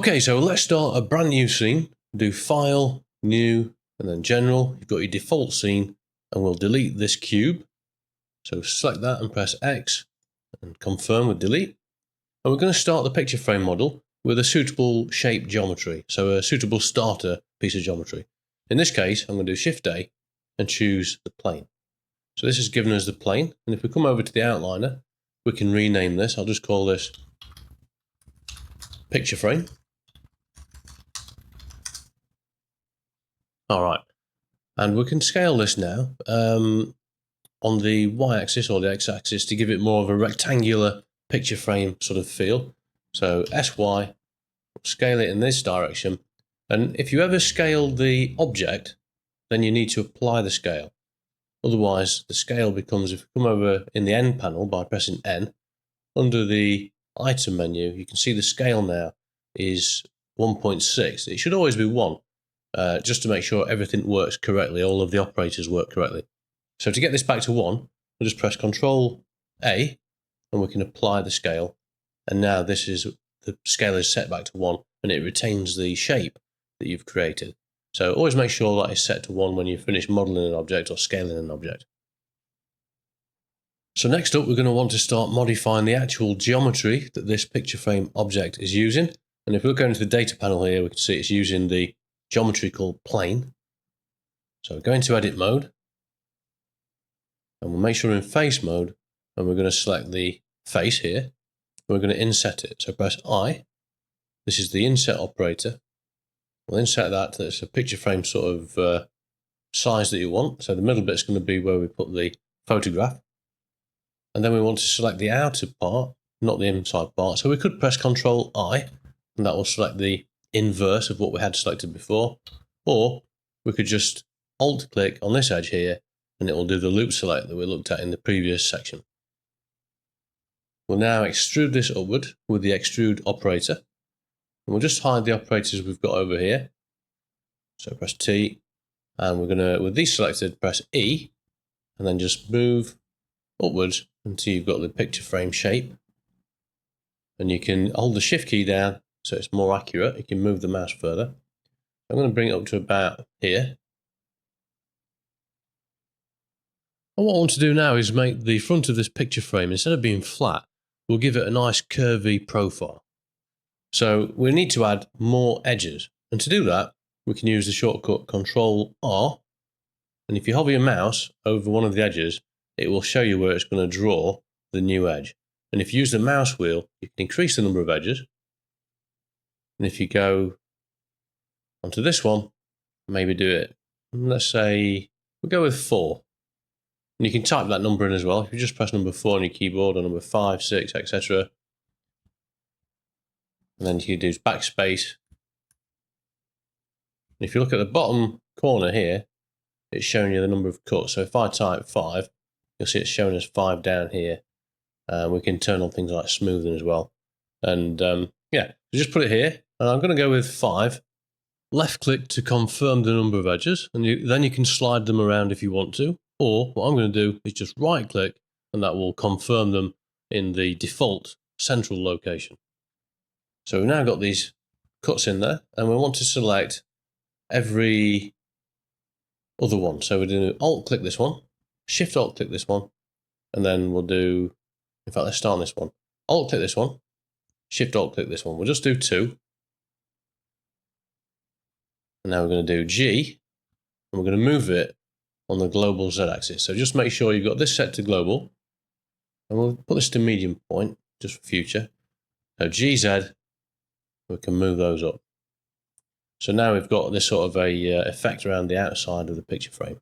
Okay, so let's start a brand new scene. Do File, New, and then General. You've got your default scene, and we'll delete this cube. So select that and press X, and confirm with delete. And we're going to start the picture frame model with a suitable shape geometry, so a suitable starter piece of geometry. In this case, I'm going to do Shift-A and choose the plane. So this has given us the plane, and if we come over to the outliner, we can rename this. I'll just call this picture frame. All right, and we can scale this now on the y-axis or the x-axis to give it more of a rectangular picture frame sort of feel. So SY, scale it in this direction, and if you ever scale the object, then you need to apply the scale. Otherwise, the scale becomes, if you come over in the N panel by pressing N, under the item menu, you can see the scale now is 1.6. It should always be 1. Just to make sure everything works correctly, all of the operators work correctly. So to get this back to 1, we'll just press Control A, and we can apply the scale. And now the scale is set back to 1, and it retains the shape that you've created. So always make sure that is set to 1 when you finish modeling an object or scaling an object. So next up, we're going to want to start modifying the actual geometry that this picture frame object is using. And if we go into the data panel here, we can see it's using the geometry called plane. So go into edit mode, and we'll make sure we're in face mode, and we're going to select the face here. We're going to inset it. So press I. This is the inset operator. We'll inset that to a picture frame sort of size that you want. So the middle bit's going to be where we put the photograph. And then we want to select the outer part, not the inside part. So we could press Control I, and that will select the inverse of what we had selected before. Or we could just Alt click on this edge here, and it will do the loop select that we looked at in the previous section. We'll now extrude this upward with the extrude operator. And we'll just hide the operators we've got over here. So press T, and we're going to, with these selected, press E, and then just move upwards until you've got the picture frame shape. And you can hold the Shift key down so it's more accurate. You can move the mouse further. I'm going to bring it up to about here. And what I want to do now is make the front of this picture frame, instead of being flat, we'll give it a nice curvy profile. So we need to add more edges. And to do that, we can use the shortcut Control R. And if you hover your mouse over one of the edges, it will show you where it's going to draw the new edge. And if you use the mouse wheel, you can increase the number of edges. And if you go onto this one, maybe do it, let's say, we'll go with 4. And you can type that number in as well. If you just press number 4 on your keyboard, or number 5, 6, etc. And then you can do backspace. And if you look at the bottom corner here, it's showing you the number of cuts. So if I type 5, you'll see it's showing us 5 down here. We can turn on things like smoothing as well. And yeah, so just put it here. And I'm going to go with 5. Left click to confirm the number of edges. And then you can slide them around if you want to. Or what I'm going to do is just right click, and that will confirm them in the default central location. So we've now got these cuts in there, and we want to select every other one. So we're going to Alt click this one, Shift Alt click this one, and then we'll do, in fact, let's start on this one. Alt click this one, Shift Alt click this one. We'll just do 2. And now we're going to do G, and we're going to move it on the global Z axis. So just make sure you've got this set to global, and we'll put this to medium point just for future. So GZ, we can move those up. So now we've got this sort of a effect around the outside of the picture frame.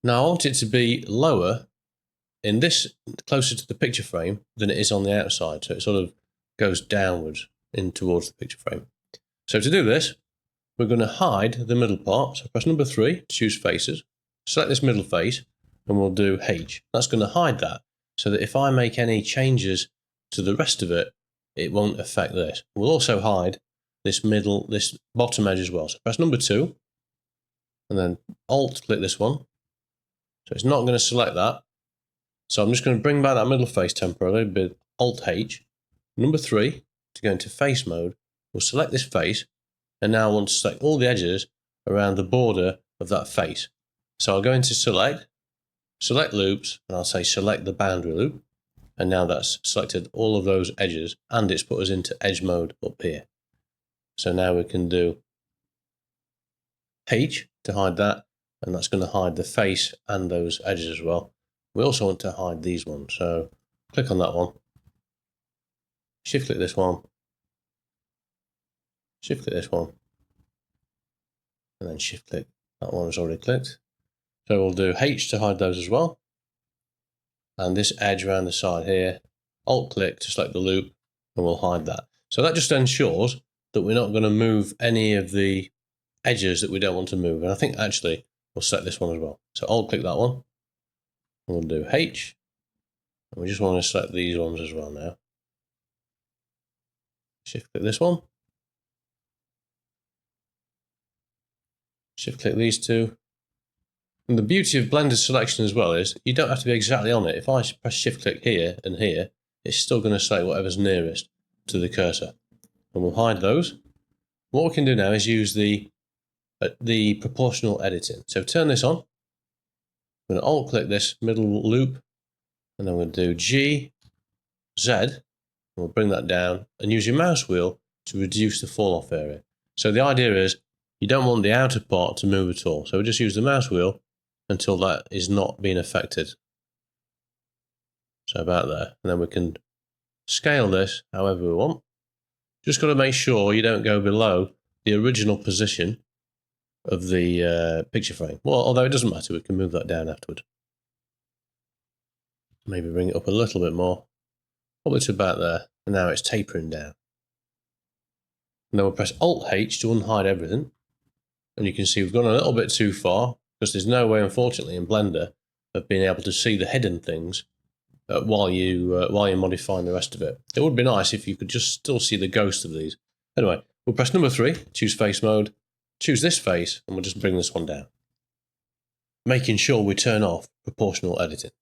Now I want it to be lower in this, closer to the picture frame than it is on the outside. So it sort of goes downwards in towards the picture frame. So to do this, we're going to hide the middle part. So press number 3 to choose faces. Select this middle face, and we'll do H. That's going to hide that, so that if I make any changes to the rest of it, it won't affect this. We'll also hide this bottom edge as well. So press number 2, and then Alt click this one. So it's not going to select that. So I'm just going to bring back that middle face temporarily with Alt H. Number 3, to go into face mode, we'll select this face, and now I want to select all the edges around the border of that face. So I'll go into select loops, and I'll say select the boundary loop, and now that's selected all of those edges, and it's put us into edge mode up here. So now we can do H to hide that, and that's going to hide the face and those edges as well. We also want to hide these ones, so click on that one, shift click this one, shift click this one, and then shift click that one is already clicked. So we'll do H to hide those as well, and this edge around the side here, alt click to select the loop, and we'll hide that. So that just ensures that we're not going to move any of the edges that we don't want to move. And I think actually we'll set this one as well. So alt click that one, and we'll do H, and we just want to select these ones as well now. Shift click this one, shift click these two. And the beauty of blended selection as well is you don't have to be exactly on it. If I press shift click here and here, it's still going to select whatever's nearest to the cursor. And we'll hide those. What we can do now is use the proportional editing. So turn this on. I'm going to alt click this middle loop, and then we'll do G, Z, and we'll bring that down, and use your mouse wheel to reduce the fall off area. So the idea is you don't want the outer part to move at all. So we just use the mouse wheel until that is not being affected. So about there. And then we can scale this however we want. Just got to make sure you don't go below the original position of the picture frame. Well, although it doesn't matter, we can move that down afterward. Maybe bring it up a little bit more. Probably to about there. And now it's tapering down. And then we'll press Alt-H to unhide everything. And you can see we've gone a little bit too far, because there's no way, unfortunately, in Blender of being able to see the hidden things while you're modifying the rest of it. It would be nice if you could just still see the ghost of these. Anyway, we'll press number 3, choose face mode, choose this face, and we'll just bring this one down, making sure we turn off proportional editing.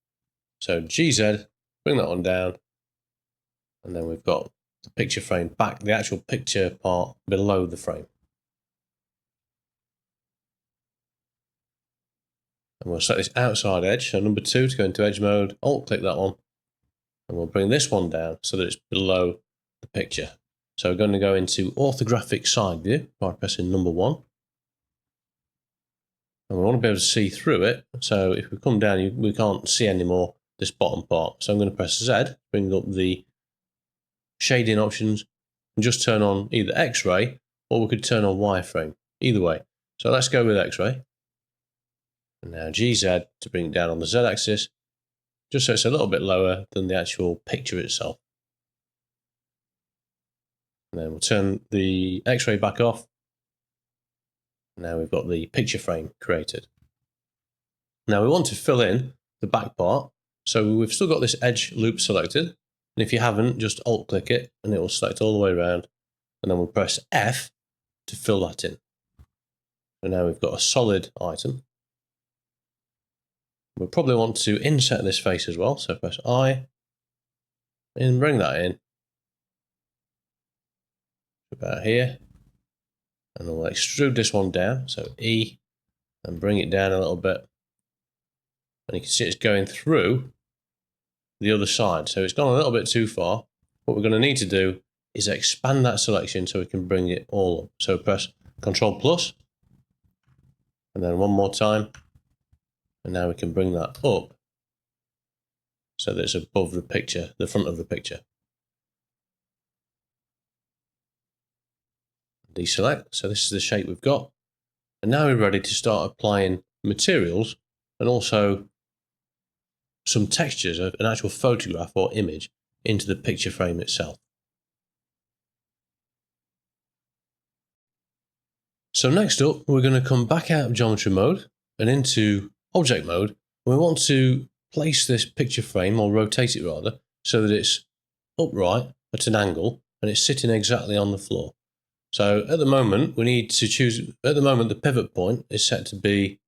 So GZ, bring that one down, and then we've got the picture frame back, the actual picture part below the frame. And we'll set this outside edge, so number 2 to go into edge mode, alt click that one, and we'll bring this one down so that it's below the picture. So we're going to go into orthographic side view by pressing number 1. And we want to be able to see through it, so if we come down we can't see anymore this bottom part. So I'm going to press Z, bring up the shading options, and just turn on either X-ray, or we could turn on wireframe, either way. So let's go with X-ray. And now GZ to bring it down on the Z axis, just so it's a little bit lower than the actual picture itself. And then we'll turn the X-ray back off. Now we've got the picture frame created. Now we want to fill in the back part, so we've still got this edge loop selected. And if you haven't, just alt click it and it will select all the way around. And then we'll press F to fill that in. And now we've got a solid item. We'll probably want to inset this face as well, so press I and bring that in about here, and we'll extrude this one down, so E, and bring it down a little bit, and you can see it's going through the other side, so it's gone a little bit too far. What we're going to need to do is expand that selection so we can bring it all up. So press Ctrl plus, and then one more time. And now we can bring that up so that it's above the picture, the front of the picture. Deselect, so this is the shape we've got. And now we're ready to start applying materials and also some textures of an actual photograph or image into the picture frame itself. So next up, we're going to come back out of geometry mode and into object mode. We want to place this picture frame, or rotate it rather, so that it's upright at an angle and it's sitting exactly on the floor. So at the moment, we need to choose, at the moment the pivot point is set to be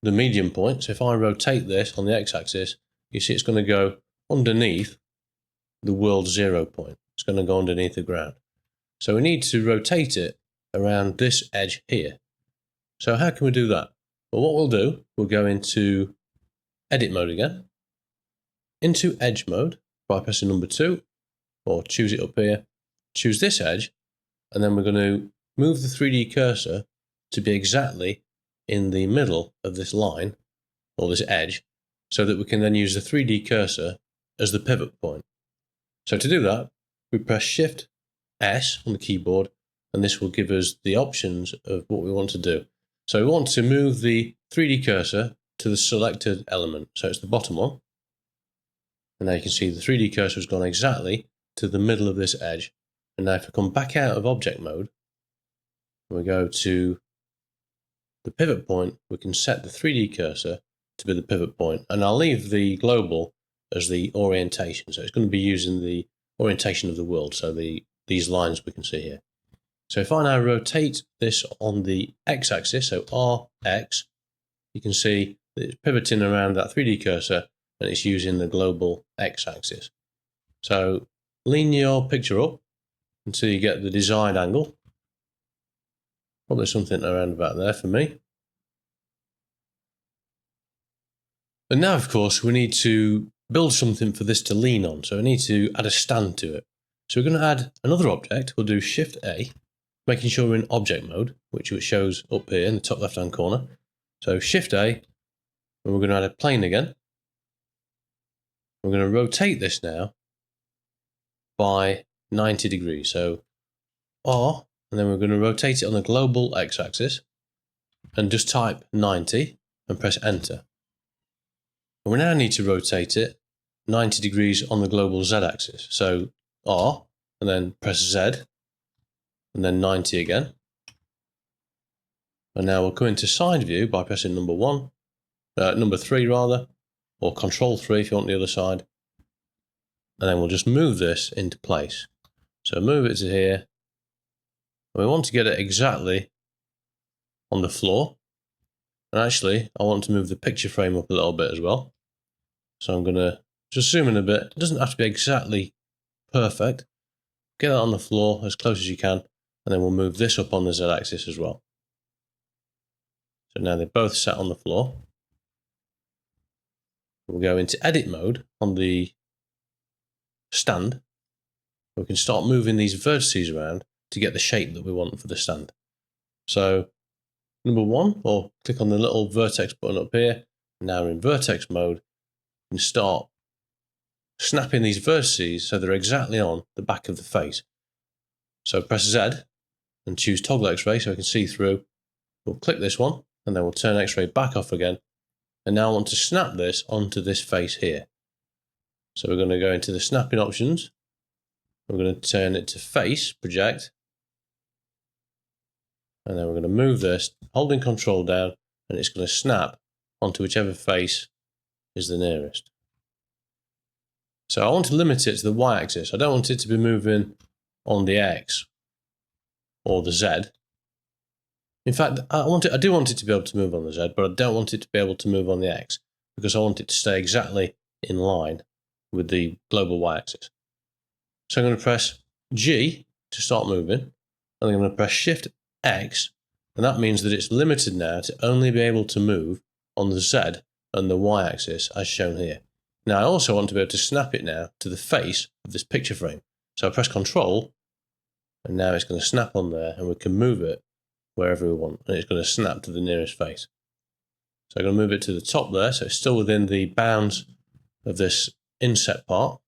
the median point. So if I rotate this on the x-axis, you see it's going to go underneath the world 0 point. It's going to go underneath the ground. So we need to rotate it around this edge here. So how can we do that? Well, what we'll do, we'll go into edit mode again, into edge mode by pressing number 2, or choose it up here, choose this edge, and then we're going to move the 3D cursor to be exactly in the middle of this line, or this edge, so that we can then use the 3D cursor as the pivot point. So to do that, we press Shift S on the keyboard, and this will give us the options of what we want to do. So we want to move the 3D cursor to the selected element, so it's the bottom one. And now you can see the 3D cursor has gone exactly to the middle of this edge. And now if we come back out of object mode, we go to the pivot point, we can set the 3D cursor to be the pivot point, and I'll leave the global as the orientation. So it's going to be using the orientation of the world, so these lines we can see here. So if I now rotate this on the x-axis, so Rx, you can see that it's pivoting around that 3D cursor and it's using the global x-axis. So lean your picture up until you get the desired angle. Probably something around about there for me. And now, of course, we need to build something for this to lean on. So we need to add a stand to it. So we're going to add another object. We'll do Shift A, making sure we're in object mode, which shows up here in the top left-hand corner. So Shift A, and we're going to add a plane again. We're going to rotate this now by 90 degrees. So R, and then we're going to rotate it on the global x-axis and just type 90 and press enter. And we now need to rotate it 90 degrees on the global z-axis. So R, and then press Z, and then 90 again. And now we'll come into side view by pressing number 3 rather, or Control 3 if you want the other side. And then we'll just move this into place. So move it to here. And we want to get it exactly on the floor. And actually, I want to move the picture frame up a little bit as well. So I'm going to just zoom in a bit. It doesn't have to be exactly perfect. Get that on the floor as close as you can. And then we'll move this up on the z-axis as well. So now they're both set on the floor. We'll go into edit mode on the stand. We can start moving these vertices around to get the shape that we want for the stand. So number 1, or click on the little vertex button up here. Now we're in vertex mode. And start snapping these vertices so they're exactly on the back of the face. So press Z and choose toggle X-ray so I can see through. We'll click this one and then we'll turn X-ray back off again. And now I want to snap this onto this face here. So we're going to go into the snapping options. We're going to turn it to face, project. And then we're going to move this, holding Control down, and it's going to snap onto whichever face is the nearest. So I want to limit it to the y-axis. I don't want it to be moving on the x or the z. In fact, I do want it to be able to move on the z, but I don't want it to be able to move on the x because I want it to stay exactly in line with the global y-axis. So I'm going to press G to start moving, and I'm going to press Shift X, and that means that it's limited now to only be able to move on the z and the y-axis as shown here. Now I also want to be able to snap it now to the face of this picture frame. So I press Control, and now it's going to snap on there, and we can move it wherever we want, and it's going to snap to the nearest face. So I'm going to move it to the top there, so it's still within the bounds of this inset part.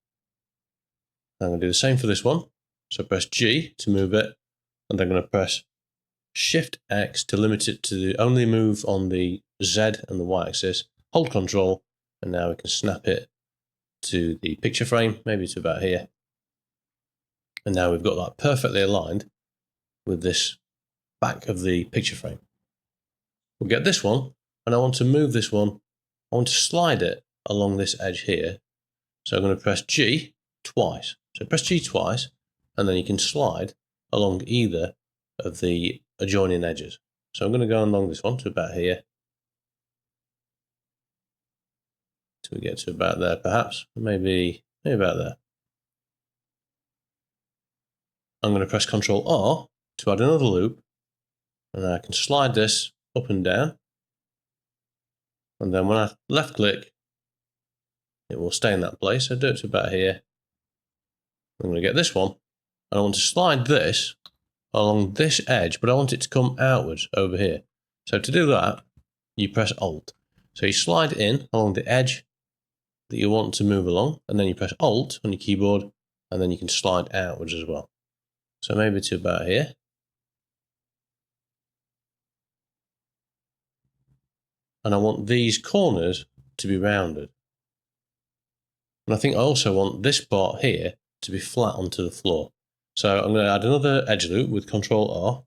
I'm going to do the same for this one. So press G to move it, and I'm going to press Shift X to limit it to only move on the Z and the Y axis. Hold Control, and now we can snap it to the picture frame, maybe to about here. And now we've got that perfectly aligned with this back of the picture frame. We'll get this one, and I want to move this one. I want to slide it along this edge here. So I'm going to press G twice. So press G twice, and then you can slide along either of the adjoining edges. So I'm going to go along this one to about here. Till we get to about there, perhaps. Maybe about there. I'm going to press Ctrl R to add another loop, and I can slide this up and down, and then when I left click, it will stay in that place. So do it to about here. I'm going to get this one, and I want to slide this along this edge, but I want it to come outwards over here. So to do that, you press Alt. So you slide in along the edge that you want to move along, and then you press Alt on your keyboard, and then you can slide outwards as well. So maybe to about here. And I want these corners to be rounded. And I think I also want this part here to be flat onto the floor. So I'm going to add another edge loop with Ctrl R,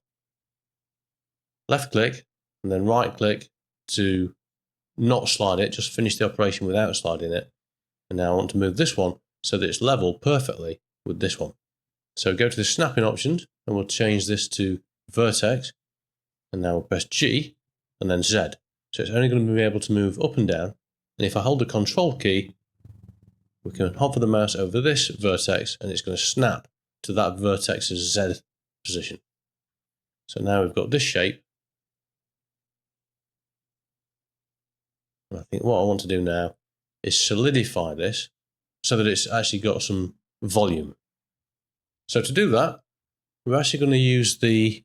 left click, and then right click to not slide it, just finish the operation without sliding it. And now I want to move this one so that it's level perfectly with this one. So go to the snapping options, and we'll change this to vertex, and now we'll press G and then Z. So it's only going to be able to move up and down, and if I hold the Control key, we can hover the mouse over this vertex, and it's going to snap to that vertex's Z position. So now we've got this shape, and I think what I want to do now is solidify this so that it's actually got some volume. So to do that, we're actually going to use the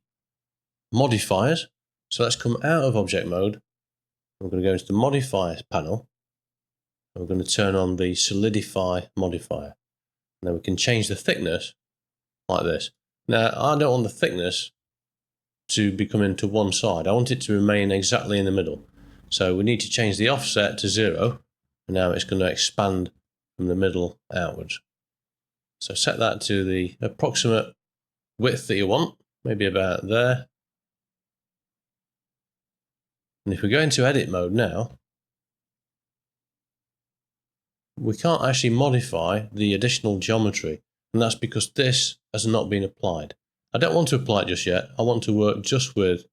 modifiers. So let's come out of object mode. We're going to go into the modifiers panel. And we're going to turn on the solidify modifier. And then we can change the thickness like this. Now, I don't want the thickness to be coming to one side. I want it to remain exactly in the middle. So we need to change the offset to 0. And now it's going to expand from the middle outwards. So set that to the approximate width that you want, maybe about there. And if we go into edit mode now, we can't actually modify the additional geometry, and that's because this has not been applied. I don't want to apply it just yet. I want to work just with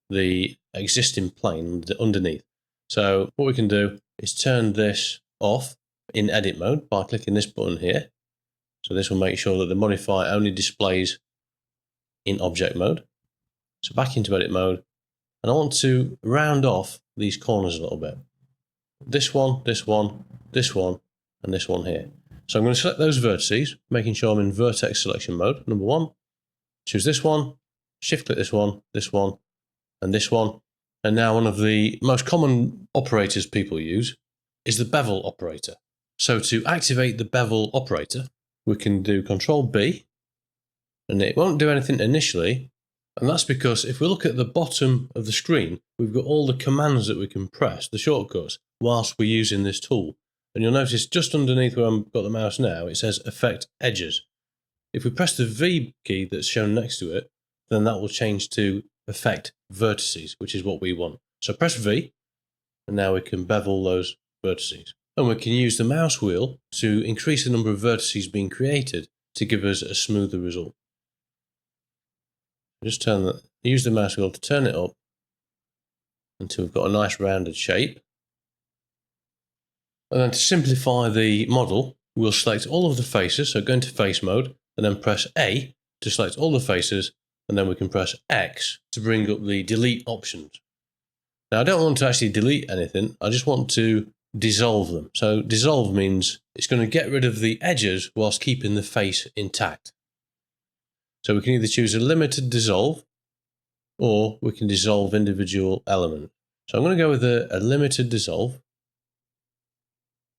the existing plane underneath. So what we can do is turn this off in edit mode by clicking this button here. So this will make sure that the modifier only displays in object mode. So back into edit mode, and I want to round off these corners a little bit. This one, this one, this one, and this one here. So I'm going to select those vertices, making sure I'm in vertex selection mode. Number 1, choose this one, shift click this one, and this one. And now one of the most common operators people use is the bevel operator. So to activate the bevel operator, we can do Control B, and it won't do anything initially. And that's because if we look at the bottom of the screen, we've got all the commands that we can press, the shortcuts, whilst we're using this tool. And you'll notice just underneath where I've got the mouse now, it says Affect Edges. If we press the V key that's shown next to it, then that will change to Affect Vertices, which is what we want. So press V, and now we can bevel those vertices. And we can use the mouse wheel to increase the number of vertices being created to give us a smoother result. Just use the mouse wheel to turn it up until we've got a nice rounded shape. And then to simplify the model, we'll select all of the faces, so go into face mode, and then press A to select all the faces, and then we can press X to bring up the delete options. Now I don't want to actually delete anything, I just want to dissolve them. So dissolve means it's going to get rid of the edges whilst keeping the face intact. So we can either choose a limited dissolve, or we can dissolve individual elements. So I'm going to go with a limited dissolve,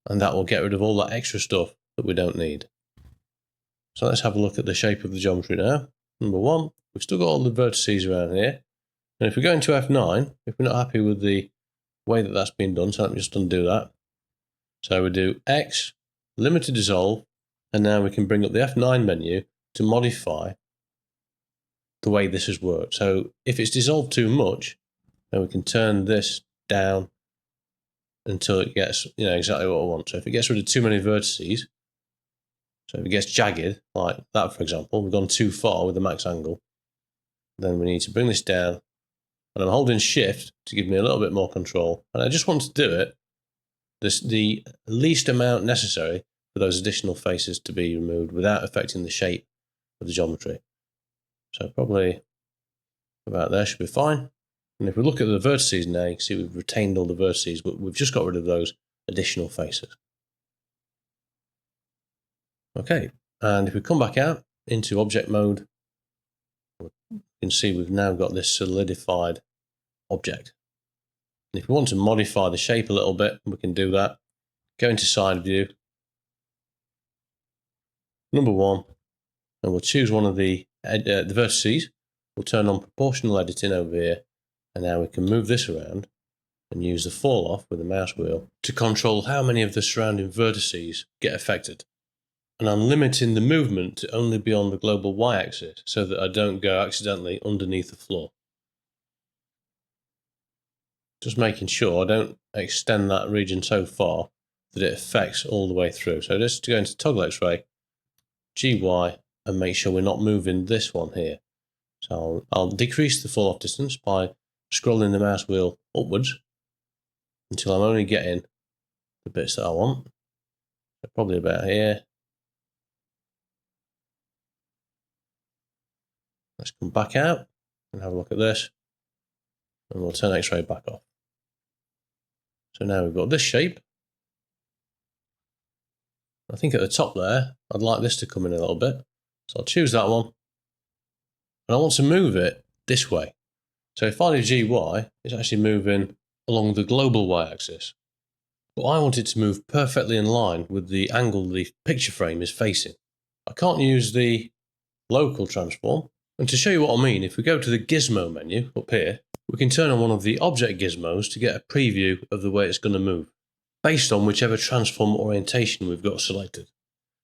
and that will get rid of all that extra stuff that we don't need. So let's have a look at the shape of the geometry now. Number 1, we've still got all the vertices around here. And if we go into F9, if we're not happy with the way that that's been done, so let me just undo that. So we do X, limited dissolve, and now we can bring up the F9 menu to modify the way this has worked. So if it's dissolved too much, then we can turn this down until it gets exactly what I want. So if it gets rid of too many vertices, so if it gets jagged, like that for example, we've gone too far with the max angle, then we need to bring this down, and I'm holding shift to give me a little bit more control, and I just want to do it the least amount necessary for those additional faces to be removed without affecting the shape of the geometry. So probably about there should be fine. And if we look at the vertices now, you can see we've retained all the vertices, but we've just got rid of those additional faces. Okay, and if we come back out into object mode, you can see we've now got this solidified object. And if we want to modify the shape a little bit, we can do that. Go into side view, number 1, and we'll choose one of the vertices. We'll turn on proportional editing over here, and now we can move this around and use the fall off with the mouse wheel to control how many of the surrounding vertices get affected. And I'm limiting the movement to only be on the global y-axis so that I don't go accidentally underneath the floor. Just making sure I don't extend that region so far that it affects all the way through. So just to go into toggle X-ray, GY, and make sure we're not moving this one here. So I'll decrease the fall off distance by scrolling the mouse wheel upwards until I'm only getting the bits that I want. So probably about here. Let's come back out and have a look at this, and we'll turn X-ray back off. So now we've got this shape. I think at the top there, I'd like this to come in a little bit. So I'll choose that one, and I want to move it this way. So if I do GY, it's actually moving along the global y-axis. But I want it to move perfectly in line with the angle the picture frame is facing. I can't use the local transform. And to show you what I mean, if we go to the gizmo menu up here, we can turn on one of the object gizmos to get a preview of the way it's going to move, based on whichever transform orientation we've got selected.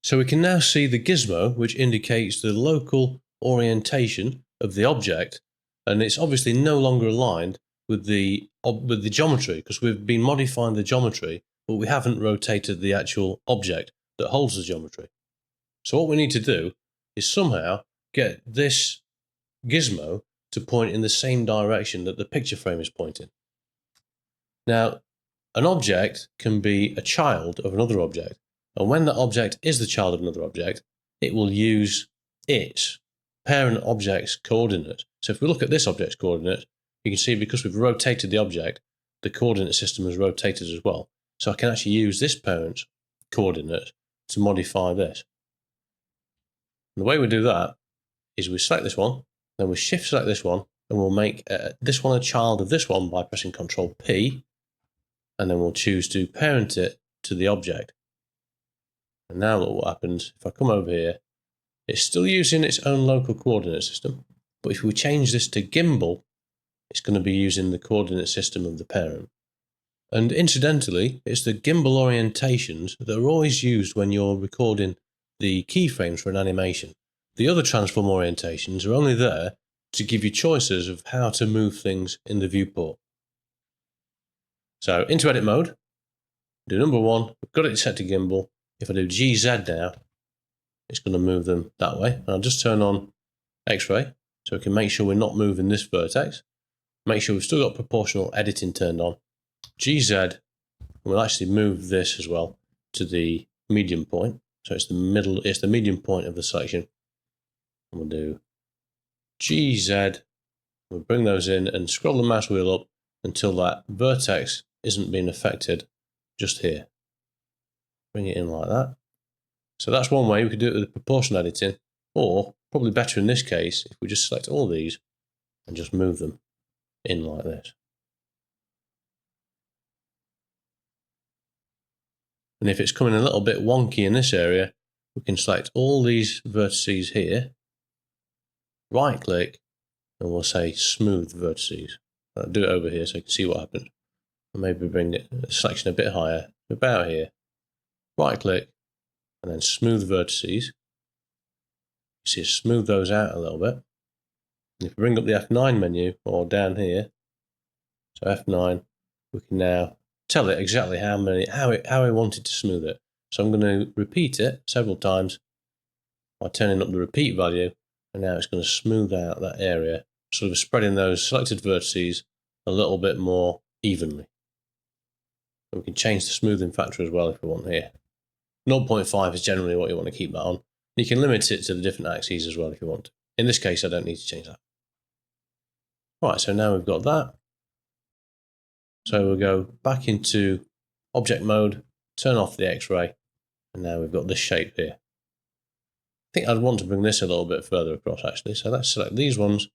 So we can now see the gizmo, which indicates the local orientation of the object, and it's obviously no longer aligned with the geometry, because we've been modifying the geometry, but we haven't rotated the actual object that holds the geometry. So what we need to do is somehow get this gizmo to point in the same direction that the picture frame is pointing. Now, an object can be a child of another object, and when that object is the child of another object, it will use its parent object's coordinate. So if we look at this object's coordinate, you can see because we've rotated the object, the coordinate system has rotated as well. So I can actually use this parent's coordinate to modify this. And the way we do that is we select this one, then we shift select this one, and we'll make this one a child of this one by pressing Ctrl P, and then we'll choose to parent it to the object. And now look what happens. If I come over here, it's still using its own local coordinate system, but if we change this to gimbal, it's going to be using the coordinate system of the parent. And incidentally, it's the gimbal orientations that are always used when you're recording the keyframes for an animation. The other transform orientations are only there to give you choices of how to move things in the viewport. So into edit mode, do number 1, we've got it set to gimbal. If I do GZ now, it's going to move them that way. And I'll just turn on X-ray so we can make sure we're not moving this vertex. Make sure we've still got proportional editing turned on. GZ, and we'll actually move this as well to the medium point. So it's the medium point of the selection. And we'll do GZ, we'll bring those in and scroll the mouse wheel up until that vertex isn't being affected just here. Bring it in like that. So that's one way we could do it with proportional editing, or probably better in this case if we just select all these and just move them in like this. And if it's coming a little bit wonky in this area, we can select all these vertices here, right click, and we'll say smooth vertices. I'll do it over here so you can see what happens. And maybe bring the selection a bit higher, about here. Right click, and then smooth vertices. You see, smooth those out a little bit. And if we bring up the F9 menu, or down here, so F9, we can now tell it exactly how I want it to smooth it. So I'm going to repeat it several times by turning up the repeat value, and now it's going to smooth out that area, sort of spreading those selected vertices a little bit more evenly. And we can change the smoothing factor as well if we want here. 0.5 is generally what you want to keep that on. You can limit it to the different axes as well if you want. in this case, I don't need to change that. Right, so now we've got that. So we'll go back into object mode, turn off the X-ray, and now we've got this shape here. I think I'd want to bring this a little bit further across actually. So let's select these ones,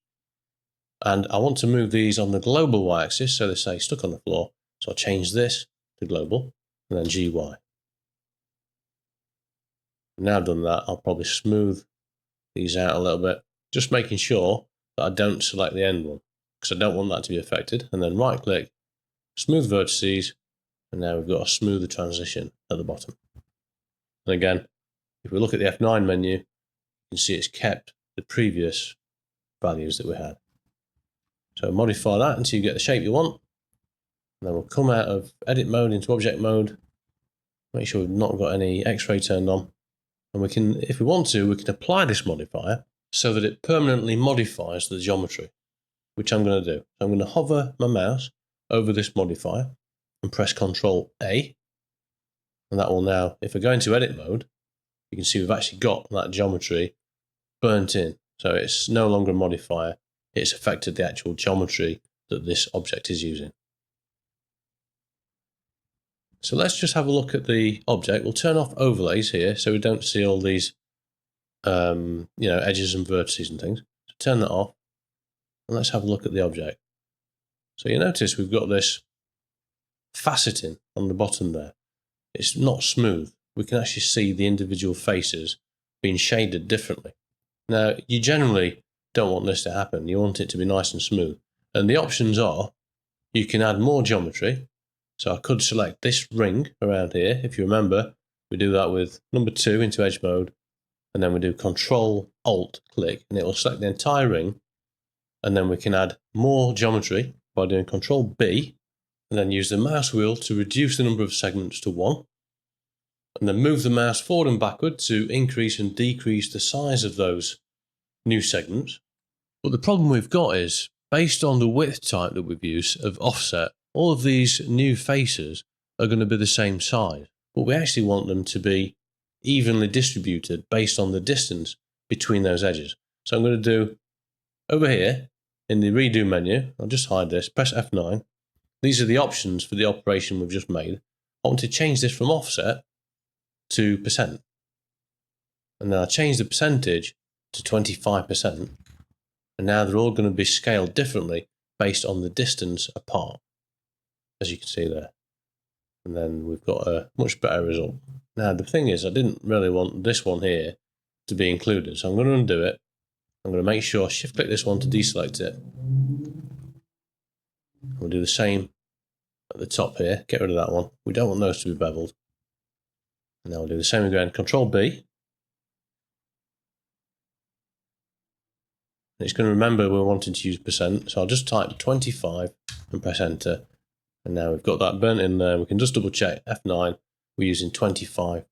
and I want to move these on the global y-axis, so they say stuck on the floor. So I'll change this to global, and then GY. Now I've done that, I'll probably smooth these out a little bit, just making sure that I don't select the end one, because I don't want that to be affected. And then right click, smooth vertices, and now we've got a smoother transition at the bottom. And again, if we look at the F9 menu, you can see it's kept the previous values that we had. So modify that until you get the shape you want. And then we'll come out of edit mode into object mode. Make sure we've not got any X-ray turned on. And we can, if we want to, we can apply this modifier so that it permanently modifies the geometry, which I'm going to do. I'm going to hover my mouse over this modifier and press Ctrl A. And that will now, if I go into edit mode, you can see we've actually got that geometry burnt in. So it's no longer a modifier, it's affected the actual geometry that this object is using. So let's just have a look at the object. We'll turn off overlays here so we don't see all these edges and vertices and things. So turn that off, and let's have a look at the object. So you notice we've got this faceting on the bottom there. It's not smooth. We can actually see the individual faces being shaded differently. Now, you generally don't want this to happen. You want it to be nice and smooth. And the options are, you can add more geometry. So I could select this ring around here. If you remember, we do that with number 2 into edge mode, and then we do Control Alt click, and it will select the entire ring. And then we can add more geometry by doing Control B, and then use the mouse wheel to reduce the number of segments to 1. And then move the mouse forward and backward to increase and decrease the size of those new segments. But the problem we've got is, based on the width type that we've used of offset, all of these new faces are going to be the same size. But we actually want them to be evenly distributed based on the distance between those edges. So I'm going to do, over here, in the redo menu, I'll just hide this, press F9. These are the options for the operation we've just made. I want to change this from offset to percent. And then I change the percentage to 25%. And now they're all going to be scaled differently based on the distance apart, as you can see there. And then we've got a much better result. Now the thing is, I didn't really want this one here to be included, so I'm going to undo it. I'm going to make sure, shift click this one to deselect it. We'll do the same at the top here, get rid of that one. We don't want those to be beveled. And now we'll do the same again, Control B. And it's going to remember we're wanting to use percent, so I'll just type 25 and press enter. And now we've got that burnt in there. We can just double check F9, we're using 25%.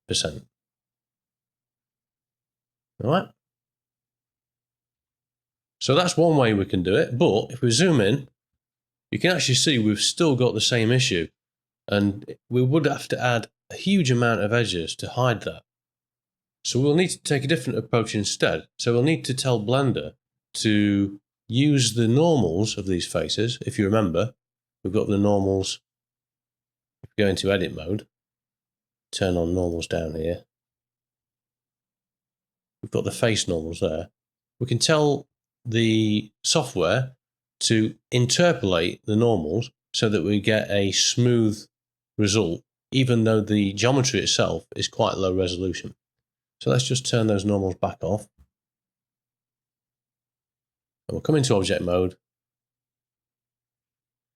All right. So that's one way we can do it, but if we zoom in, you can actually see we've still got the same issue, and we would have to add a huge amount of edges to hide that. So we'll need to take a different approach instead. So we'll need to tell Blender to use the normals of these faces. If you remember, we've got the normals. If we go into edit mode, turn on normals down here. We've got the face normals there. We can tell the software to interpolate the normals so that we get a smooth result, even though the geometry itself is quite low resolution. So let's just turn those normals back off. And we'll come into object mode.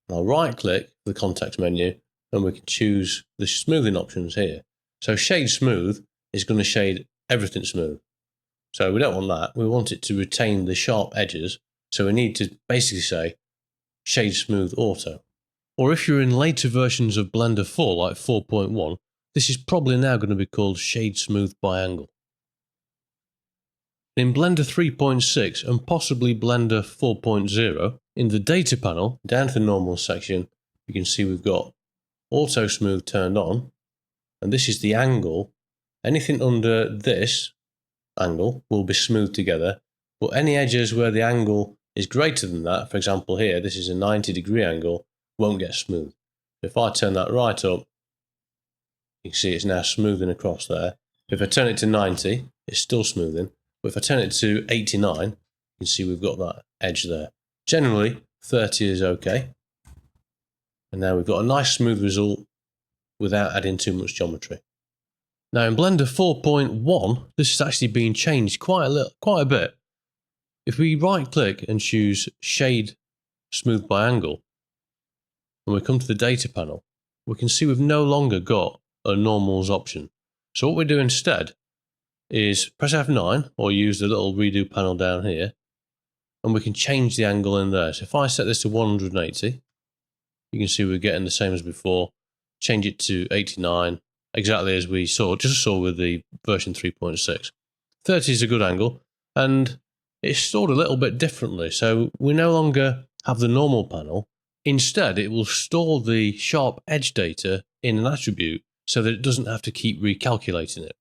And I'll right click the context menu, and we can choose the smoothing options here. So shade smooth is going to shade everything smooth. So we don't want that. We want it to retain the sharp edges. So we need to basically say shade smooth auto. Or if you're in later versions of Blender 4, like 4.1, this is probably now going to be called shade smooth by angle. In Blender 3.6 and possibly Blender 4.0, in the data panel, down to the normal section, you can see we've got auto smooth turned on, and this is the angle. Anything under this angle will be smoothed together but any edges where the angle is greater than that, for example here, this is a 90-degree angle, won't get smooth. If I turn that right up, you can see it's now smoothing across there. If I turn it to 90, it's still smoothing. But if I turn it to 89, you can see we've got that edge there. Generally, 30 is okay. And now we've got a nice smooth result without adding too much geometry. Now in Blender 4.1, this has actually been changed quite a bit. If we right click and choose Shade Smooth by Angle, and we come to the data panel, we can see we've no longer got a normals option. So what we do instead is press F9 or use the little redo panel down here, and we can change the angle in there. So if I set this to 180, you can see we're getting the same as before. Change it to 89, exactly as we just saw with the version 3.6. 30 is a good angle, and it's stored a little bit differently. So we no longer have the normal panel. Instead, it will store the sharp edge data in an attribute so that it doesn't have to keep recalculating it.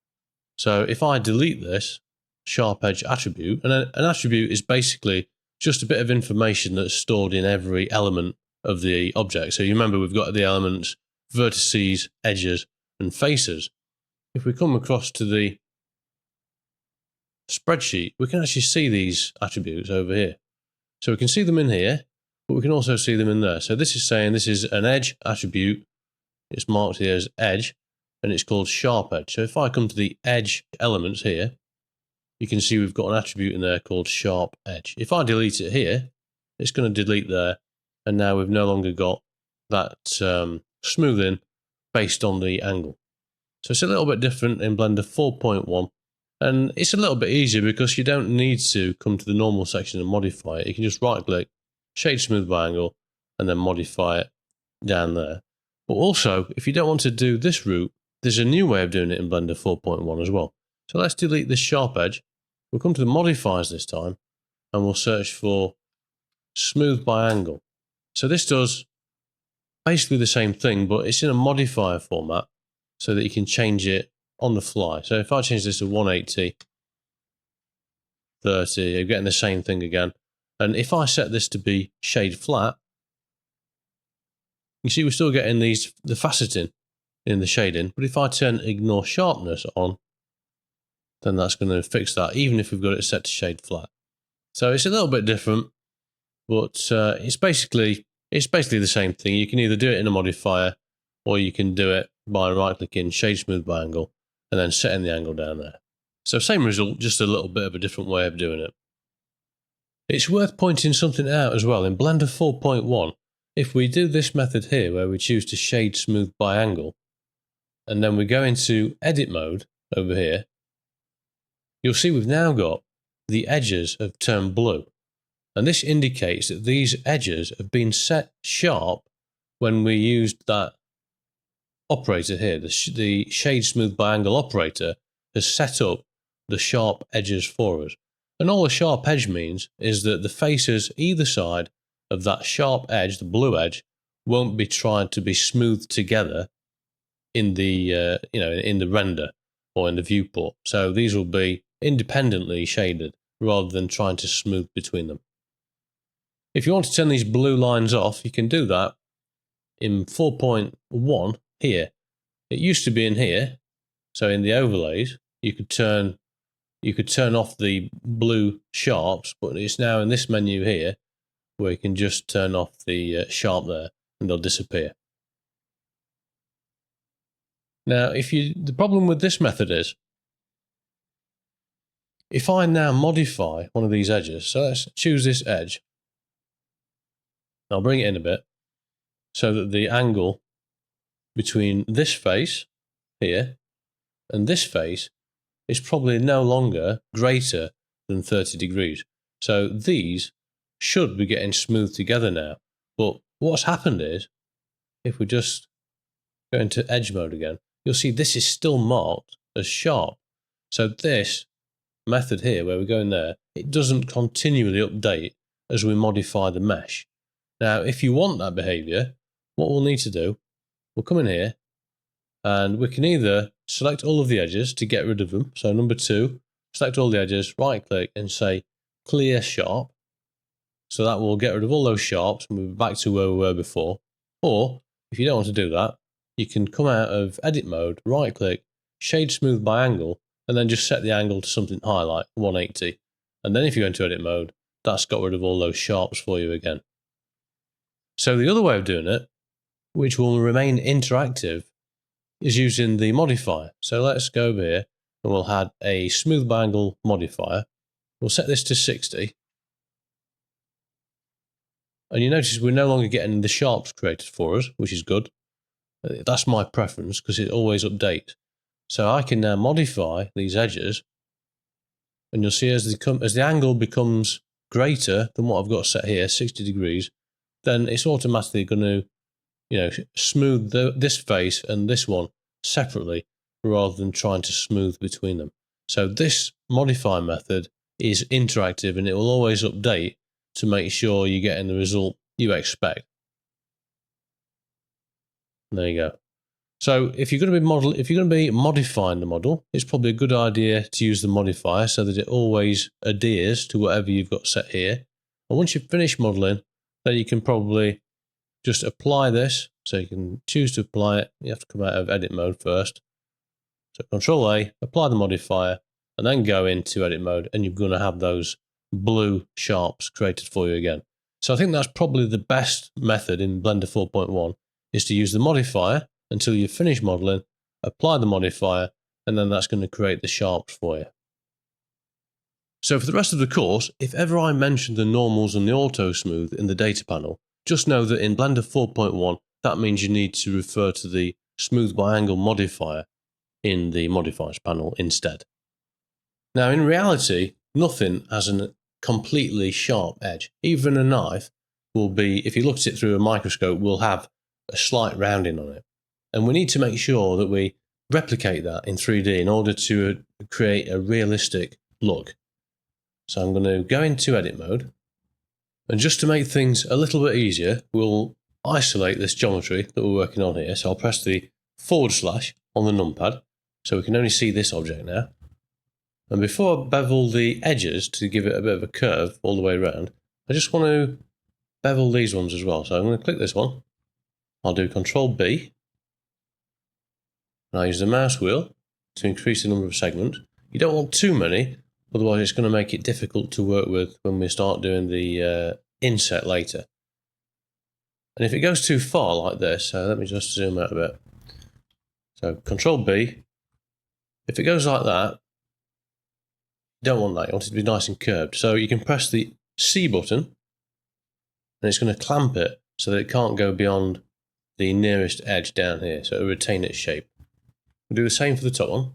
So if I delete this sharp edge attribute, and an attribute is basically just a bit of information that's stored in every element of the object. So you remember we've got the elements vertices, edges, and faces. If we come across to the spreadsheet, we can actually see these attributes over here. So we can see them in here, but we can also see them in there. So this is saying this is an edge attribute. It's marked here as edge, and it's called sharp edge. So if I come to the edge elements here, you can see we've got an attribute in there called sharp edge. If I delete it here, it's going to delete there, and now we've no longer got that smoothing based on the angle. So it's a little bit different in Blender 4.1, and it's a little bit easier because you don't need to come to the normal section and modify it. You can just right click, shade smooth by angle, and then modify it down there. But also, if you don't want to do this route, there's a new way of doing it in Blender 4.1 as well. So let's delete this sharp edge. We'll come to the modifiers this time, and we'll search for smooth by angle. So this does basically the same thing, but it's in a modifier format so that you can change it on the fly. So if I change this to 180, 30, you're getting the same thing again. And if I set this to be shade flat, you see we're still getting the faceting in the shading. But if I turn ignore sharpness on, then that's going to fix that, even if we've got it set to shade flat. So it's a little bit different, but it's basically the same thing. You can either do it in a modifier, or you can do it by right-clicking Shade Smooth by Angle, and then setting the angle down there. So same result, just a little bit of a different way of doing it. It's worth pointing something out as well. In Blender 4.1, if we do this method here, where we choose to Shade Smooth by Angle, and then we go into Edit mode over here, you'll see we've now got the edges have turned blue. And this indicates that these edges have been set sharp when we used that operator here. The Shade Smooth by Angle operator has set up the sharp edges for us. And all a sharp edge means is that the faces either side of that sharp edge, the blue edge, won't be trying to be smoothed together in the in the render or in the viewport. So these will be independently shaded rather than trying to smooth between them. If you want to turn these blue lines off, you can do that in 4.1 here. It used to be in here, so in the overlays, you could turn off the blue sharps, but it's now in this menu here where you can just turn off the sharp there, and they'll disappear. Now, the problem with this method is, if I now modify one of these edges, so let's choose this edge. I'll bring it in a bit so that the angle between this face here and this face is probably no longer greater than 30 degrees. So these should be getting smooth together now. But what's happened is, if we just go into edge mode again, you'll see this is still marked as sharp. So this method here, where we go in there, it doesn't continually update as we modify the mesh. Now, if you want that behavior, what we'll need to do, we'll come in here and we can either select all of the edges to get rid of them. So number 2, select all the edges, right click and say clear sharp. So that will get rid of all those sharps and we'll be back to where we were before. Or if you don't want to do that, you can come out of edit mode, right click, shade smooth by angle, and then just set the angle to something high like 180. And then if you go into edit mode, that's got rid of all those sharps for you again. So the other way of doing it, which will remain interactive, is using the modifier. So let's go over here and we'll add a smooth by angle modifier. We'll set this to 60. And you notice we're no longer getting the sharps created for us, which is good. That's my preference because it always updates. So I can now modify these edges, and you'll see as the angle becomes greater than what I've got set here, 60 degrees, then it's automatically going to, smooth this face and this one separately rather than trying to smooth between them. So this modify method is interactive and it will always update to make sure you're getting the result you expect. There you go. So if you're going to be modifying the model, it's probably a good idea to use the modifier so that it always adheres to whatever you've got set here. And once you've finished modeling, then you can probably just apply this. So you can choose to apply it. You have to come out of edit mode first. So Control A, apply the modifier, and then go into edit mode, and you're going to have those blue sharps created for you again. So I think that's probably the best method in Blender 4.1 is to use the modifier until you finish modeling, apply the modifier, and then that's going to create the sharps for you. So for the rest of the course, if ever I mention the normals and the auto smooth in the data panel, just know that in Blender 4.1, that means you need to refer to the smooth by angle modifier in the modifiers panel instead. Now in reality, nothing has a completely sharp edge. Even a knife will be, if you look at it through a microscope, will have a slight rounding on it. And we need to make sure that we replicate that in 3D in order to create a realistic look. So I'm going to go into edit mode. And just to make things a little bit easier, we'll isolate this geometry that we're working on here. So I'll press the / on the numpad, so we can only see this object now. And before I bevel the edges to give it a bit of a curve all the way around, I just want to bevel these ones as well. So I'm going to click this one. I'll do Control B. And I'll use the mouse wheel to increase the number of segments. You don't want too many, otherwise it's going to make it difficult to work with when we start doing the inset later. And if it goes too far like this, let me just zoom out a bit. So Control B. If it goes like that, you don't want that. You want it to be nice and curved. So you can press the C button, and it's going to clamp it so that it can't go beyond the nearest edge down here. So it'll retain its shape. We'll do the same for the top one.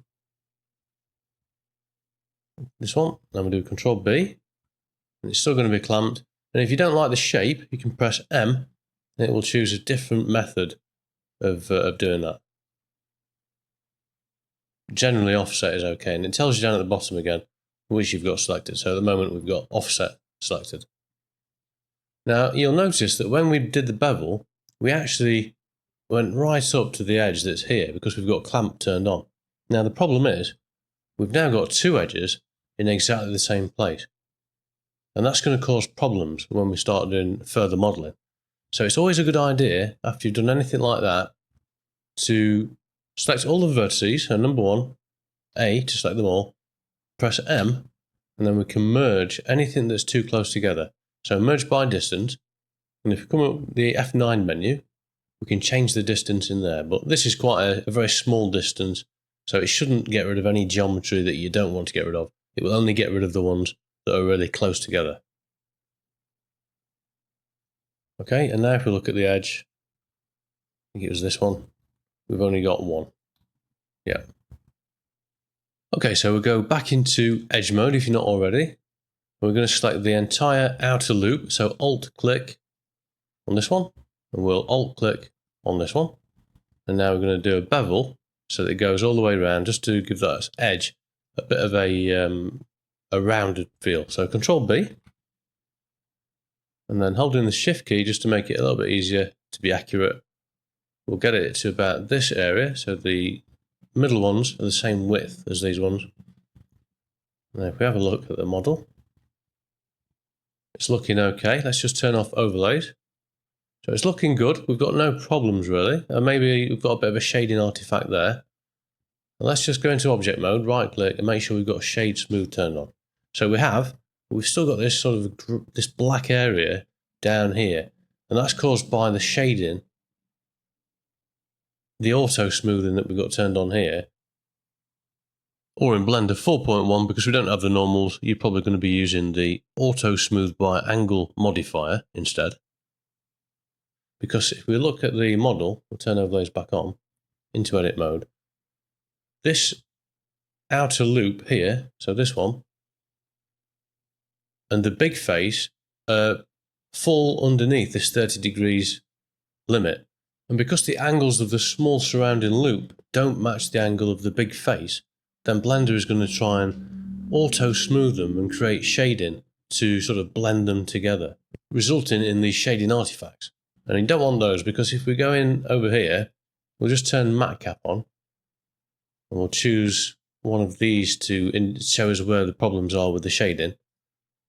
This one, then we'll do Control B, and it's still going to be clamped. And if you don't like the shape, you can press M, and it will choose a different method of doing that. Generally, offset is okay, and it tells you down at the bottom again which you've got selected. So at the moment, we've got offset selected. Now, you'll notice that when we did the bevel, we actually went right up to the edge that's here because we've got clamp turned on. Now, the problem is we've now got two edges in exactly the same place. And that's going to cause problems when we start doing further modeling. So it's always a good idea, after you've done anything like that, to select all the vertices, and number one, A, to select them all, press M, and then we can merge anything that's too close together. So merge by distance, and if we come up with the F9 menu, we can change the distance in there. But this is quite a very small distance, so it shouldn't get rid of any geometry that you don't want to get rid of. It will only get rid of the ones that are really close together. Okay, and now if we look at the edge, I think it was this one, we've only got one. Yeah. Okay, so we'll go back into edge mode if you're not already. We're going to select the entire outer loop, so Alt-click on this one, and we'll Alt-click on this one. And now we're going to do a bevel so that it goes all the way around, just to give that edge a bit of a rounded feel. So Control B, and then holding the Shift key just to make it a little bit easier to be accurate, we'll get it to about this area, so the middle ones are the same width as these ones. Now if we have a look at the model, It's looking okay. Let's just turn off overlays. So it's looking good. We've got no problems really. Maybe we've got a bit of a shading artifact there. Let's just go into object mode, right click, and make sure we've got shade smooth turned on. So we've still got this sort of this black area down here, and that's caused by the shading, the auto smoothing that we've got turned on here. Or in Blender 4.1, because we don't have the normals, you're probably going to be using the auto smooth by angle modifier instead. Because if we look at the model, we'll turn overlays back on into edit mode. This outer loop here, so this one, and the big face fall underneath this 30 degrees limit. And because the angles of the small surrounding loop don't match the angle of the big face, then Blender is going to try and auto smooth them and create shading to sort of blend them together, resulting in these shading artifacts. And you don't want those, because if we go in over here, we'll just turn matte cap on, and we'll choose one of these to show us where the problems are with the shading.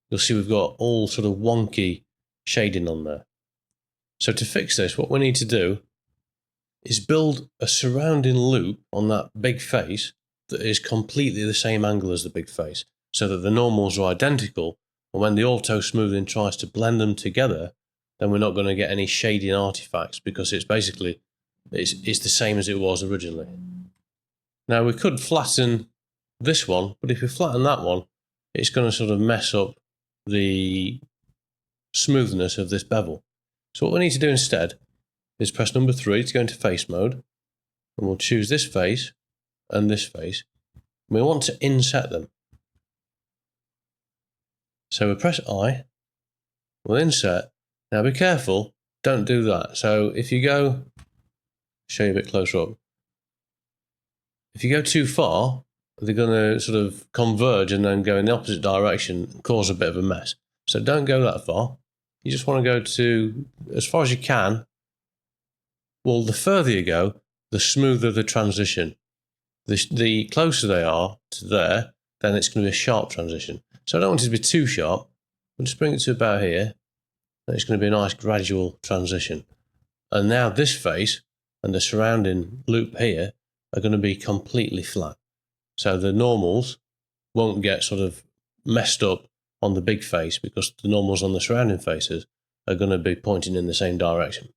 You'll see we've got all sort of wonky shading on there. So to fix this, what we need to do is build a surrounding loop on that big face that is completely the same angle as the big face, so that the normals are identical, and when the auto smoothing tries to blend them together, then we're not going to get any shading artifacts, because it's basically it's the same as it was originally. Now we could flatten this one, but if we flatten that one, it's going to sort of mess up the smoothness of this bevel. So what we need to do instead is press number 3 to go into face mode, and we'll choose this face and this face. We want to inset them. So we'll press I, we'll inset. Now be careful, don't do that. So if you go, show you a bit closer up. If you go too far, they're going to sort of converge and then go in the opposite direction and cause a bit of a mess. So don't go that far. You just want to go to as far as you can. Well, the further you go, the smoother the transition. The closer they are to there, then it's going to be a sharp transition. So I don't want it to be too sharp. We'll just bring it to about here. And it's going to be a nice gradual transition. And now this face and the surrounding loop here are going to be completely flat. So the normals won't get sort of messed up on the big face, because the normals on the surrounding faces are going to be pointing in the same direction.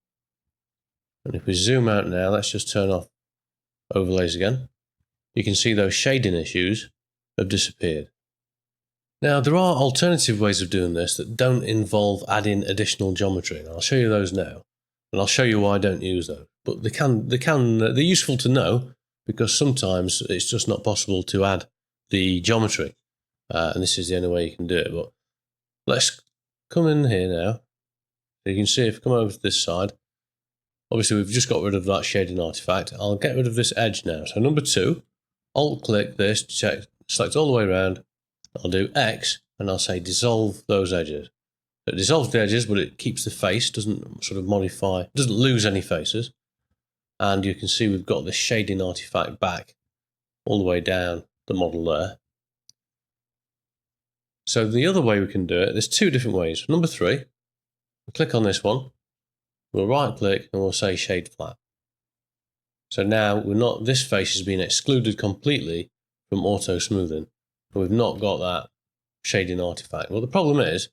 And if we zoom out now, let's just turn off overlays again. You can see those shading issues have disappeared. Now there are alternative ways of doing this that don't involve adding additional geometry, and I'll show you those now, and I'll show you why I don't use those. But they're useful to know, because sometimes it's just not possible to add the geometry, and this is the only way you can do it. But let's come in here now. So you can see if we come over to this side, obviously we've just got rid of that shading artifact. I'll get rid of this edge now. So number 2, alt click this, check, select all the way around. I'll do X and I'll say dissolve those edges. It dissolves the edges, but it keeps the face, doesn't sort of modify, doesn't lose any faces. And you can see we've got this shading artifact back all the way down the model there. So the other way we can do it, there's 2 different ways. Number 3, we'll click on this one, we'll right click and we'll say shade flat. So now this face has been excluded completely from auto smoothing. We've not got that shading artifact. Well, the problem is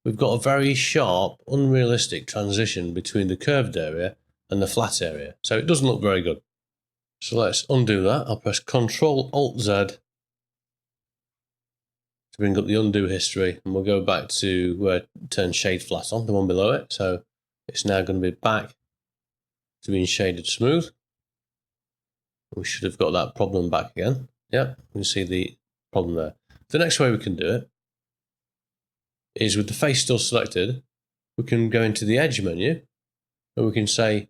we've got a very sharp, unrealistic transition between the curved area and the flat area. So it doesn't look very good. So let's undo that. I'll press Ctrl-Alt-Z to bring up the undo history, and we'll go back to where it turned shade flat on, the one below it. So it's now going to be back to being shaded smooth. We should have got that problem back again. Yeah, you can see the problem there. The next way we can do it is, with the face still selected, we can go into the edge menu and we can say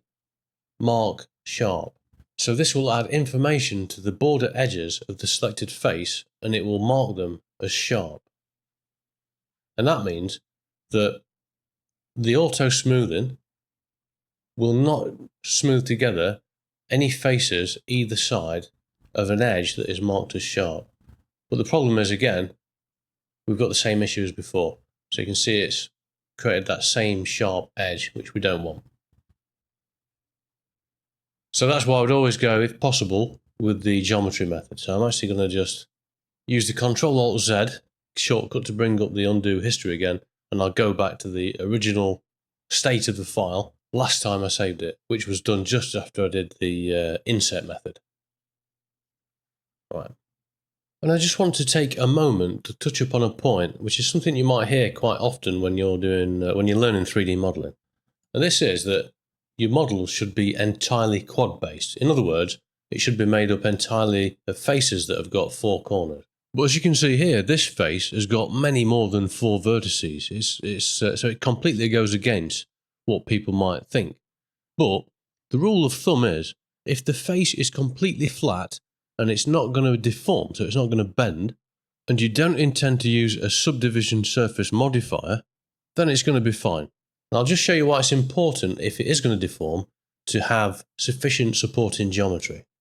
mark sharp. So this will add information to the border edges of the selected face, and it will mark them as sharp. And that means that the auto smoothing will not smooth together any faces either side of an edge that is marked as sharp. But the problem is, again, we've got the same issue as before. So you can see it's created that same sharp edge, which we don't want. So that's why I would always go, if possible, with the geometry method. So I'm actually going to just use the Ctrl-Alt-Z shortcut to bring up the undo history again, and I'll go back to the original state of the file last time I saved it, which was done just after I did the inset method. Right. And I just want to take a moment to touch upon a point, which is something you might hear quite often when you're doing when you're learning 3D modeling. And this is that your models should be entirely quad-based. In other words, it should be made up entirely of faces that have got 4 corners. But as you can see here, this face has got many more than 4 vertices. So it completely goes against what people might think. But the rule of thumb is, if the face is completely flat and it's not going to deform, so it's not going to bend, and you don't intend to use a subdivision surface modifier, then it's going to be fine. And I'll just show you why it's important, if it is going to deform, to have sufficient supporting geometry.